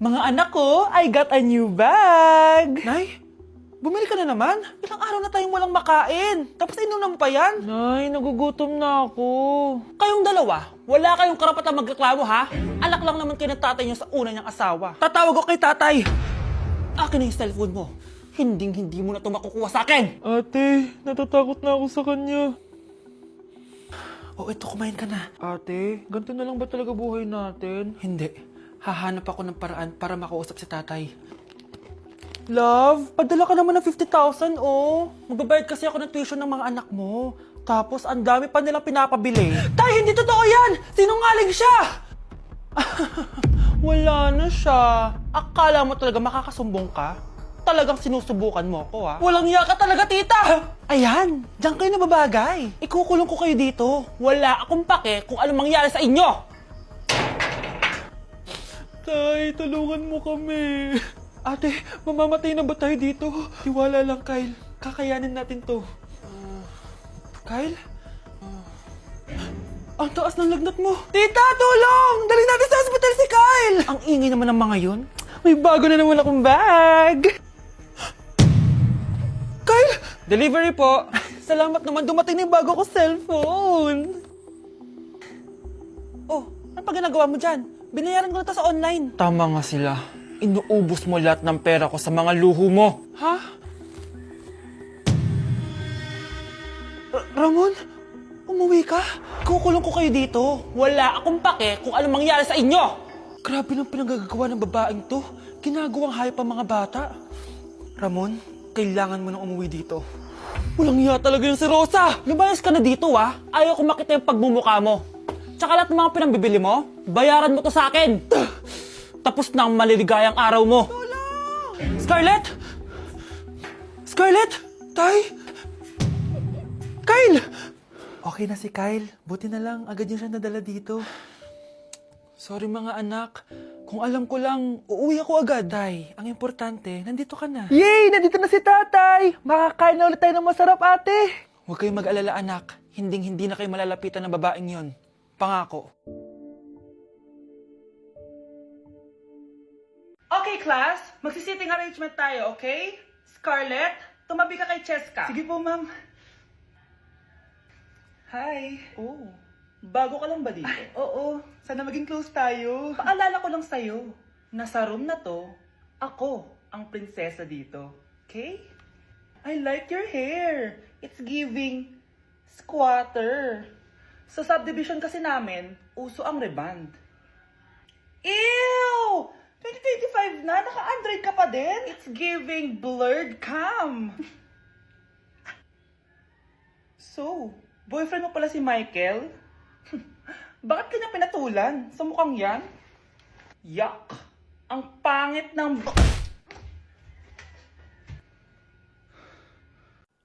Mga anak ko, I got a new bag! Nay, bumili ka na naman? Ilang araw na tayong walang makain. Tapos inunan mo pa yan? Nay, nagugutom na ako. Kayong dalawa, wala kayong karapatang magreklamo ha? Anak lang naman kayo ng tatay niyo sa una niyang asawa. Tatawag ko kay tatay. Akin na yung cellphone mo. Hindi mo na ito makukuha sa akin. Ate, natatakot na ako sa kanya. O ito, kumain ka na. Ate, ganito na lang ba talaga buhay natin? Hindi. Hahanap ako ng paraan para makausap si tatay. Love, padala ka naman ng 50,000, oh. Magbabayad kasi ako ng tuition ng mga anak mo. Tapos, ang dami pa nilang pinapabili. Tay, hindi totoo yan! Sinungaling siya! Wala na siya. Akala mo talaga makakasumbong ka? Talagang sinusubukan mo ako, ha? Walang iya ka talaga, tita! Ayan, diyan kayo nababagay. Ikukulong ko kayo dito. Wala akong pake kung ano mangyari sa inyo. Tay, tulungan mo kami. Ate, mamamatay na ba tayo dito? Tiwala lang, Kyle. Kakayanin natin to. Kyle? Ang taas ng lagnat mo. Tita, tulong! Dali natin sa hospital si Kyle! Ang ingay naman ng mga yun. May bago na naman akong bag! Kyle! Delivery po! Salamat naman, dumating na yung bago ko cellphone. Oh, ano pa ginagawa mo dyan? Binayaran ko na to sa online. Tama nga sila. Inuubos mo lahat ng pera ko sa mga luho mo. Ha? Ramon? Umuwi ka? Kukulong ko kayo dito. Wala akong pake kung ano mangyari sa inyo. Grabe ng pinagagawa ng babaeng to. Ginagawang hayop ang mga bata. Ramon, kailangan mo nang umuwi dito. Walang iya talaga yung si Rosa. Lumayas ka na dito, ha? Ayaw ko makita yung pagmumukha mo. Tsaka lahat ng mga pinambibili mo, bayaran mo to sa akin. Tapos na ang maliligayang araw mo. Scarlett? Scarlett? Tay? Kyle! Okay na si Kyle. Buti na lang, agad niya siya nadala dito. Sorry mga anak. Kung alam ko lang, uuwi ako agad. Tay, ang importante, nandito ka na. Yay! Nandito na si tatay! Makakain na ulit tayo ng masarap, ate! Huwag kayong mag-alala anak. Hindi na kayo malalapitan ng babaeng yon. Pangako. Okay, class. Magsisitting arrangement tayo, okay? Scarlett, tumabi ka kay Cheska. Sige po, ma'am. Hi. Oh, bago ka lang ba dito? Oo. Sana maging close tayo. Paalala ko lang sa'yo, nasa room na to, ako ang prinsesa dito. Okay? I like your hair. It's giving squatter. Sa subdivision kasi namin, uso ang reband. Ew! 2025 na, naka-Android ka pa din? It's giving blurred cam. So, boyfriend mo pala si Michael? Bakit kanya pinatulan? Sa mukhang yan? Yuck! Ang pangit ng...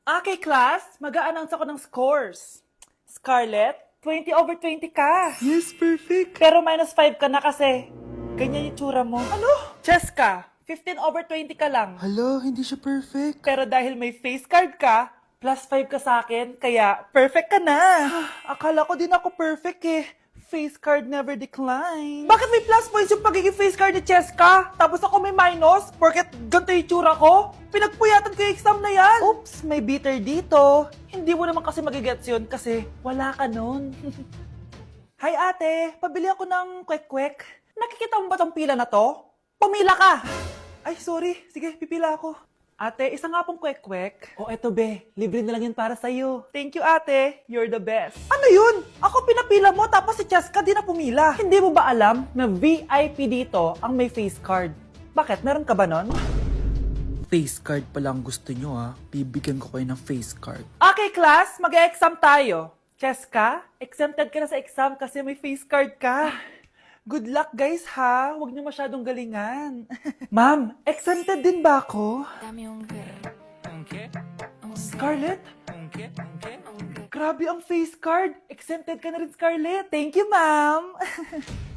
Okay, class. Mag-a-announce ako ng scores. Scarlett, 20/20 ka. Yes, perfect! Pero -5 ka na kasi. Ganyan yung tsura mo. Ano? Cheska, 15/20 ka lang. Hala, hindi siya perfect. Pero dahil may face card ka, +5 ka sa akin, kaya perfect ka na. Akala ko din ako perfect eh. Face card never decline. Bakit may plus points yung pagiging face card ni Cheska? Tapos ako may minus? Porket ganito yung tsura ko? Pinagpuyatan ko yung exam na yan. Oops, may bitter dito. Hindi mo naman kasi magigets yun kasi wala ka nun. Hi ate, pabili ako ng kwek-kwek. Nakikita mo ba tong pila na to? Pumila ka! Ay, sorry. Sige, pipila ako. Ate, isa nga pong kwek-kwek. O eto be, libre na lang yun para sa'yo. Thank you ate, you're the best. Ano yun? Ako pinapila mo tapos si Cheska di na pumila. Hindi mo ba alam na VIP dito ang may face card? Bakit? Meron ka ba nun? Face card pa lang gusto nyo, ha? Bibigyan ko kayo ng face card. Okay class, mag-exam tayo. Cheska, exempted ka na sa exam kasi may face card ka. Good luck guys ha, huwag niyo masyadong galingan. Ma'am, exempted din ba ako? Scarlett? Grabe ang face card. Exempted ka na rin, Scarlett. Thank you, ma'am.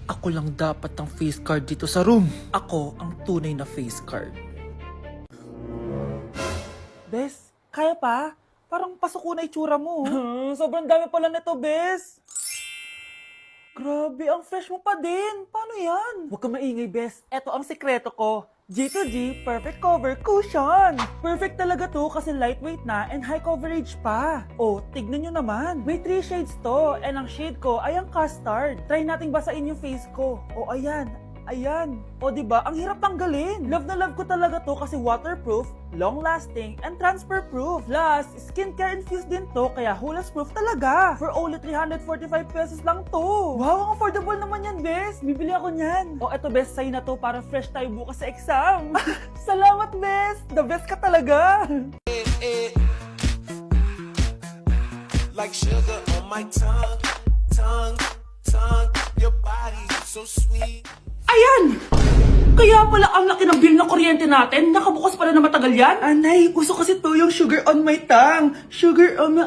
Ako lang dapat ang face card dito sa room. Ako ang tunay na face card. Bes, kaya pa? Parang pasuko na itsura mo. Sobrang dami pala nito, Bes. Grabe, ang fresh mo pa din. Paano yan? Huwag ka maingay, Bes. Eto ang sekreto ko. G2G Perfect Cover Cushion. Perfect talaga to kasi lightweight na and high coverage pa. Oh, tignan nyo naman. May 3 shades to and ang shade ko ay ang custard. Try nating basain yung face ko. Oh, ayan. Ayan. O, diba? Ang hirap tanggalin. Love na love ko talaga to kasi waterproof, long-lasting, and transfer-proof. Plus, skincare infused din to kaya hulas-proof talaga. For only 345 pesos lang to. Wow, ang affordable naman yan, Bes. Bibili ako niyan. O, eto, Bes, sa'yo na to para fresh tayo bukas sa exam. Salamat, Bes. The best ka talaga. Like sugar on my tongue, tongue, tongue. Your body so sweet. Ayan! Kaya pala ang laki ng bill ng kuryente natin. Nakabukas pala na matagal yan. Anay, uso kasi to yung sugar on my tongue. Sugar on my...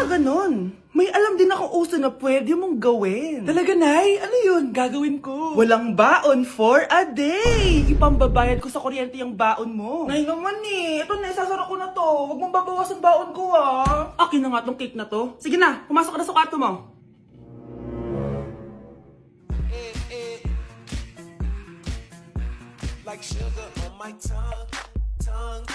ganun. May alam din ako uso na pwede mong gawin. Talaga, Nay? Ano yun? Gagawin ko. Walang baon for a day. Ipambabayad ko sa kuryente yung baon mo. Nay naman eh. Ito na, isasara ko na to. Huwag mong babawasan baon ko ah. Akin na nga tong cake na to. Sige na, pumasok ka na sa kwarto mo. Like sugar on my tongue, tongue,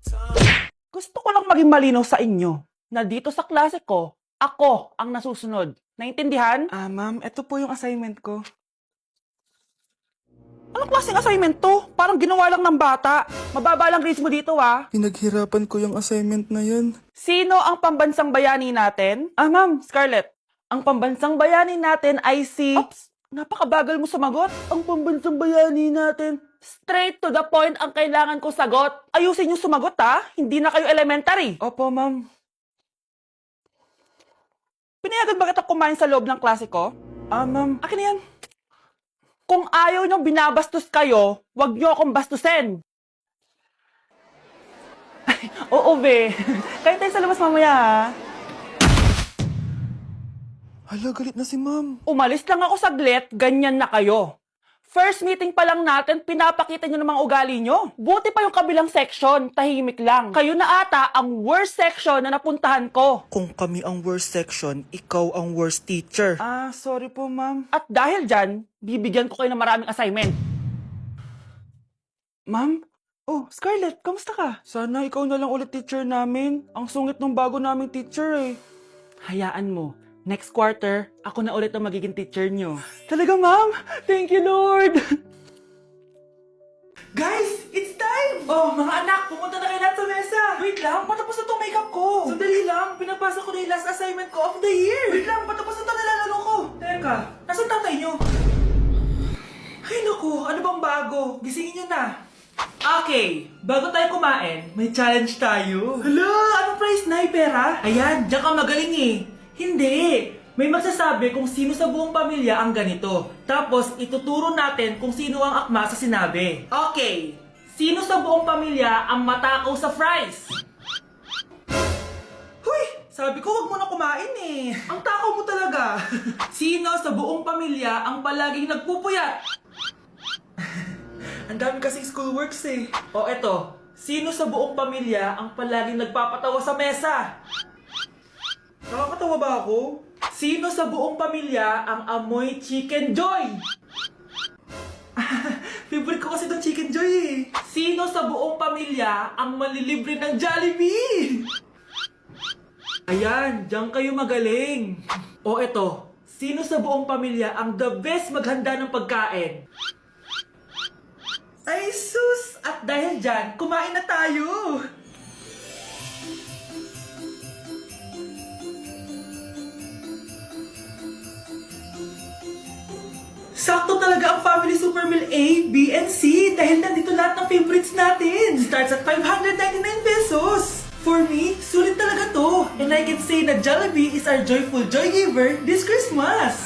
tongue. Gusto ko lang maging malinaw sa inyo na dito sa klase ko, ako ang nasusunod. Naintindihan? Ma'am, ito po yung assignment ko. Anong klaseng assignment to? Parang ginawa lang ng bata. Mababa lang grades mo dito, ah. Pinaghirapan ko yung assignment na yan. Sino ang pambansang bayani natin? Ma'am, Scarlett. Ang pambansang bayani natin ay si... Oops! Napakabagal mo sumagot. Ang pambansang bayani natin... Straight to the point ang kailangan ko sagot. Ayusin yung sumagot, ha? Hindi na kayo elementary. Opo, ma'am. Pinayagan ba kita kumain sa loob ng klase ko? Ma'am. Akin na yan. Kung ayaw niyong binabastos kayo, wag niyo akong bastusin. Oo, be. Kain tayo sa labas mamaya, ha? Hala, galit na si ma'am. Umalis lang ako saglit, ganyan na kayo. First meeting pa lang natin, pinapakita nyo ng mga ugali nyo. Buti pa yung kabilang section, tahimik lang. Kayo na ata ang worst section na napuntahan ko. Kung kami ang worst section, ikaw ang worst teacher. Sorry po, ma'am. At dahil dyan, bibigyan ko kayo ng maraming assignment. Ma'am? Oh, Scarlett, kamusta ka? Sana ikaw na lang ulit teacher namin. Ang sungit ng bago naming teacher eh. Hayaan mo. Next quarter, ako na ulit ang magiging teacher nyo. Talaga ma'am? Thank you Lord! Guys, it's time! Oh, mga anak, pumunta na kayo lahat sa mesa! Wait lang, patapos na itong makeup ko! Sandali lang, pinapasa ko na yung last assignment ko of the year! Wait lang, patapos na ito nilalaro ko! Teka, nasan tatay nyo? Ay naku, ano bang bago? Gisingin nyo na! Okay, bago tayo kumain, may challenge tayo. Hala, anong prize na? Pera? Ayan, diyan ka magaling eh. Hindi! May magsasabi kung sino sa buong pamilya ang ganito. Tapos, ituturo natin kung sino ang akma sa sinabi. Okay! Sino sa buong pamilya ang matakaw sa fries? Huy! Sabi ko, wag mo na kumain eh. Ang takaw mo talaga. Sino sa buong pamilya ang palaging nagpupuyat? Ang dami kasing schoolworks eh. O eto, sino sa buong pamilya ang palaging nagpapatawa sa mesa? Nakakatawa ba ako? Sino sa buong pamilya ang amoy Chicken Joy? Favorite ko kasi itong Chicken Joy eh. Sino sa buong pamilya ang malilibre ng Jollibee? Ayan, diyan kayo magaling. O eto, sino sa buong pamilya ang the best maghanda ng pagkain? Ay sus! At dahil dyan, kumain na tayo! Sakto talaga ang Family Super Meal A, B, and C dahil nandito lahat ng favorites natin. Starts at 599 pesos. For me, sulit talaga to. And I can say na Jollibee is our joyful joy giver this Christmas.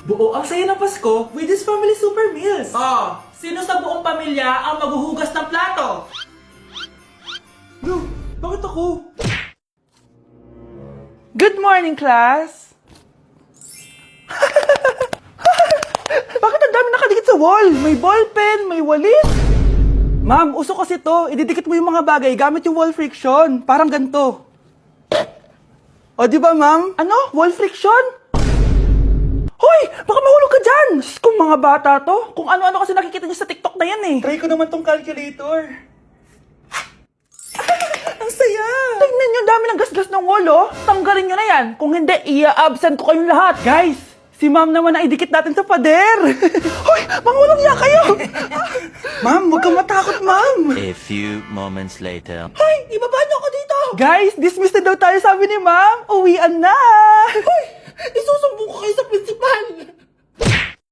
Buo ang saya ng Pasko with this Family Super Meals. Oh, sino sa buong pamilya ang maghuhugas ng plato? No, bakit ako? Good morning, class! Bakit ang dami nakadikit sa wall? May ballpen, may walis. Ma'am, uso kasi to. Ididikit mo yung mga bagay gamit yung wall friction. Parang ganito. O, di ba, ma'am? Ano? Wall friction? Hoy! Baka mahulog ka dyan! Sus, kung mga bata to. Kung ano-ano kasi nakikita niyo sa TikTok na yan eh. Try ko naman tong calculator. Ang saya! Tingnan niyo, dami ng gasgas ng wall, oh. Tanggalin niyo na yan. Kung hindi, i-absent ko kayong lahat. Guys, si ma'am naman ang idikit natin sa pader. Hoy! Mangulong niya kayo! Ma'am, huwag kang matakot, ma'am. A few moments later. Hoy! Ibaba niyo ako dito! Guys, dismissed na daw tayo, sabi ni ma'am. Uwian na! Hoy! Isusumbong ko kayo sa principal!